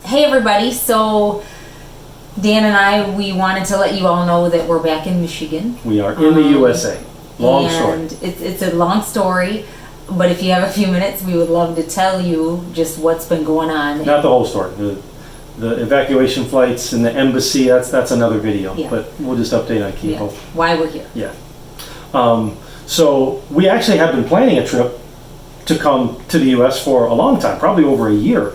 Hey everybody, so Dan and I, we wanted to let you all know that we're back in Michigan. We are in the USA. Long story. And it's a long story, but if you have a few minutes, we would love to tell you just what's been going on. Not the whole story. The evacuation flights and the embassy, that's another video. Yeah. But we'll just update on Key Hope. Why we're here. Yeah. So we actually have been planning a trip to come to the US for a long time, probably over a year,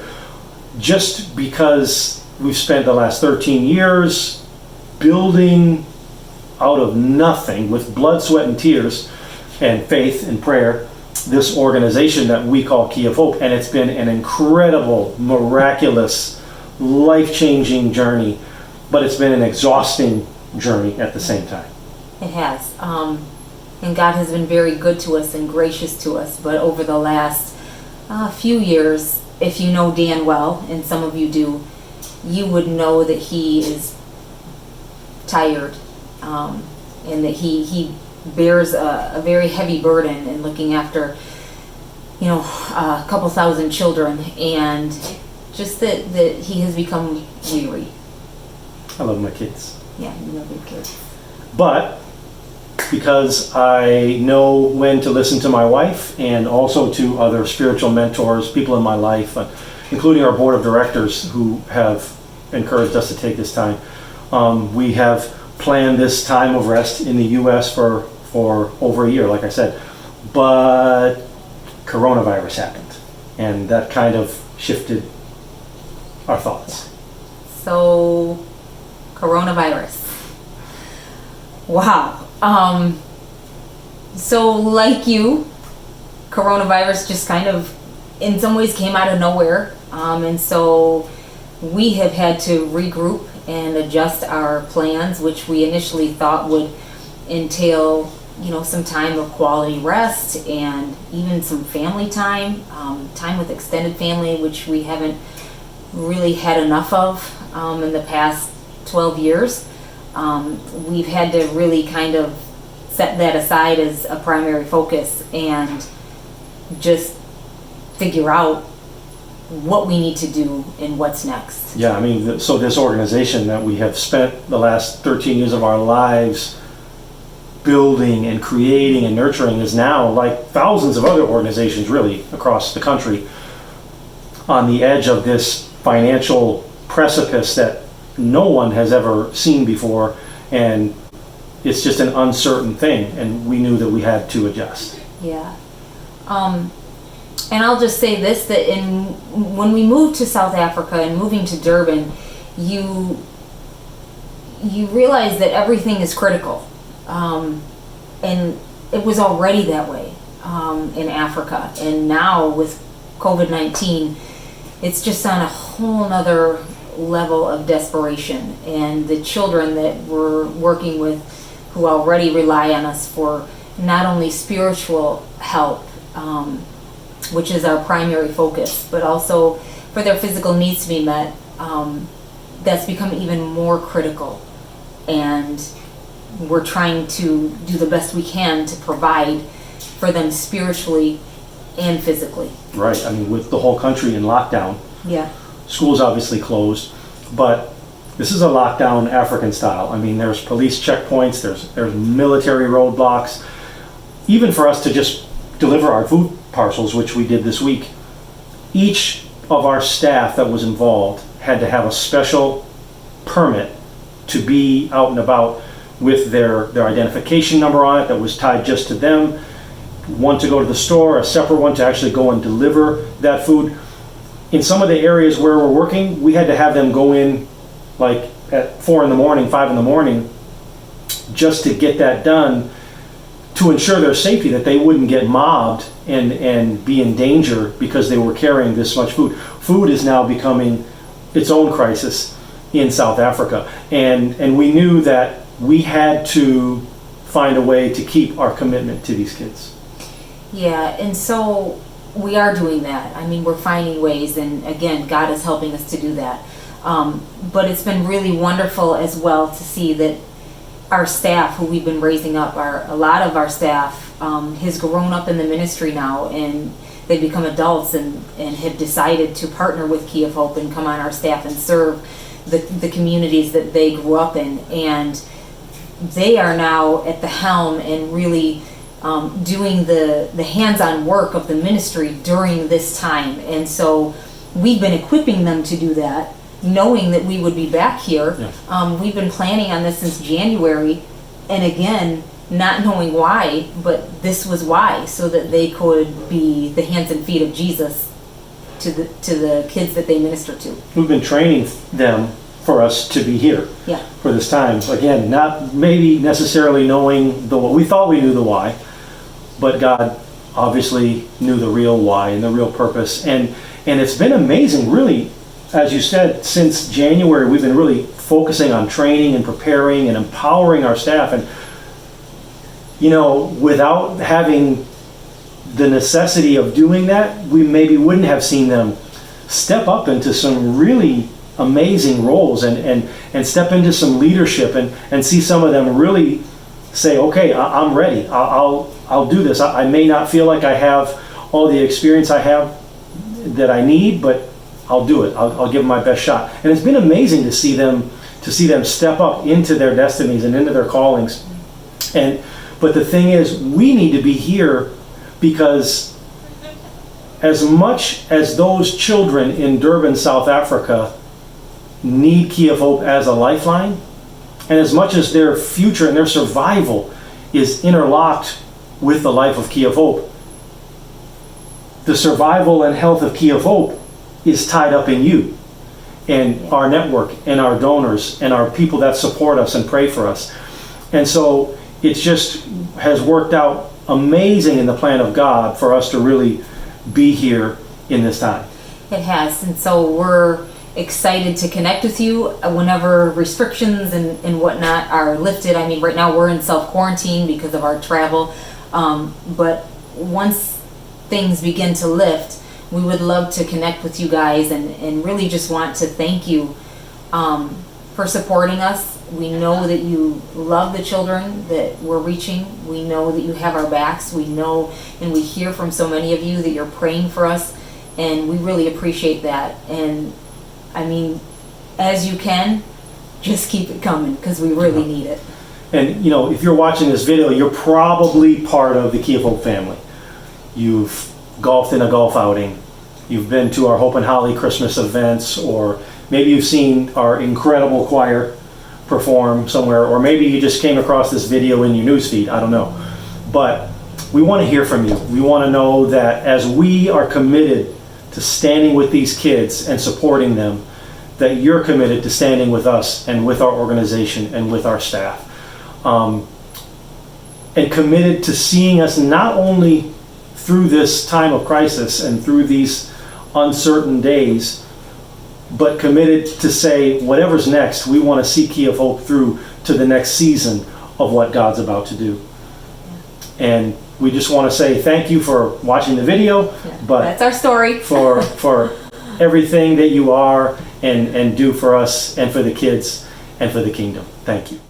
just because we've spent the last 13 years building out of nothing with blood, sweat, and tears and faith and prayer this organization that we call Key of Hope, and it's been an incredible, miraculous, life-changing journey, but it's been an exhausting journey at the same time. It has. And God has been very good to us and gracious to us, but over the last few years, if you know Dan well, and some of you do, you would know that he is tired, and that he bears a very heavy burden in looking after, a couple thousand children, and just that he has become weary. I love my kids. Yeah, you love your kids. But because I know when to listen to my wife and also to other spiritual mentors, people in my life, including our board of directors who have encouraged us to take this time. We have planned this time of rest in the U.S. for over a year, like I said, but coronavirus happened, and that kind of shifted our thoughts. So, coronavirus. Wow. So like you, coronavirus just kind of in some ways came out of nowhere, and so we have had to regroup and adjust our plans, which we initially thought would entail some time of quality rest and even some family time, time with extended family, which we haven't really had enough of in the past 12 years. We've had to really kind of set that aside as a primary focus and just figure out what we need to do and what's next. Yeah, I mean, so this organization that we have spent the last 13 years of our lives building and creating and nurturing is now, like thousands of other organizations really across the country, on the edge of this financial precipice that no one has ever seen before, and it's just an uncertain thing, and we knew that we had to adjust. Yeah. And I'll just say this, that when we moved to South Africa and moving to Durban, you realize that everything is critical. And it was already that way in Africa. And now with COVID-19, it's just on a whole nother level of desperation. And the children that we're working with, who already rely on us for not only spiritual help, which is our primary focus, but also for their physical needs to be met, that's become even more critical. And we're trying to do the best we can to provide for them spiritually and physically. Right, I mean, with the whole country in lockdown, yeah, schools obviously closed, but this is a lockdown African style. I mean, there's police checkpoints, there's military roadblocks. Even for us to just deliver our food parcels, which we did this week, each of our staff that was involved had to have a special permit to be out and about with their identification number on it that was tied just to them, one to go to the store, a separate one to actually go and deliver that food. In some of the areas where we're working, we had to have them go in like at 4 in the morning, 5 in the morning, just to get that done, to ensure their safety, that they wouldn't get mobbed and be in danger because they were carrying this much food. Food is now becoming its own crisis in South Africa, and we knew that we had to find a way to keep our commitment to these kids. Yeah, and so we are doing that. I mean, we're finding ways, and again, God is helping us to do that. But it's been really wonderful as well to see that our staff, who we've been raising up, a lot of our staff has grown up in the ministry now, and they become adults and have decided to partner with Key of Hope and come on our staff and serve the communities that they grew up in. And they are now at the helm and really doing the hands-on work of the ministry during this time. And so we've been equipping them to do that, knowing that we would be back here. Yeah. We've been planning on this since January, and again, not knowing why, but this was why, so that they could be the hands and feet of Jesus to the kids that they minister to. We've been training them for us to be here Yeah. for this time. Again, not maybe necessarily knowing we thought we knew the why, but God obviously knew the real why and the real purpose. And it's been amazing, really, as you said, since January, we've been really focusing on training and preparing and empowering our staff. And, you know, without having the necessity of doing that, we maybe wouldn't have seen them step up into some really amazing roles and step into some leadership and see some of them really say, okay, I'm ready. I'll do this. I may not feel like I have all the experience I have that I need, but I'll do it. I'll give them my best shot. And it's been amazing to see them step up into their destinies and into their callings. But the thing is, we need to be here because as much as those children in Durban, South Africa need Key of Hope as a lifeline, and as much as their future and their survival is interlocked with the life of Key of Hope, the survival and health of Key of Hope is tied up in you and our network and our donors and our people that support us and pray for us. And so it just has worked out amazing in the plan of God for us to really be here in this time. It has. And so we're excited to connect with you whenever restrictions and whatnot are lifted. I mean, right now we're in self-quarantine because of our travel. But once things begin to lift, we would love to connect with you guys and really just want to thank you for supporting us. We know that you love the children that we're reaching. We know that you have our backs. We know and we hear from so many of you that you're praying for us, and we really appreciate that. And I mean, as you can, just keep it coming because we really need it. And you know, if you're watching this video, you're probably part of the Key of Hope family. You've golfed in a golf outing. You've been to our Hope and Holly Christmas events, or maybe you've seen our incredible choir perform somewhere, or maybe you just came across this video in your newsfeed. I don't know. But we want to hear from you. We want to know that as we are committed to standing with these kids and supporting them, that you're committed to standing with us and with our organization and with our staff. And committed to seeing us not only through this time of crisis and through these uncertain days, but committed to say, whatever's next, we want to see Key of Hope through to the next season of what God's about to do. And we just want to say thank you for watching the video, but that's our story. for everything that you are and do for us and for the kids and for the kingdom. Thank you.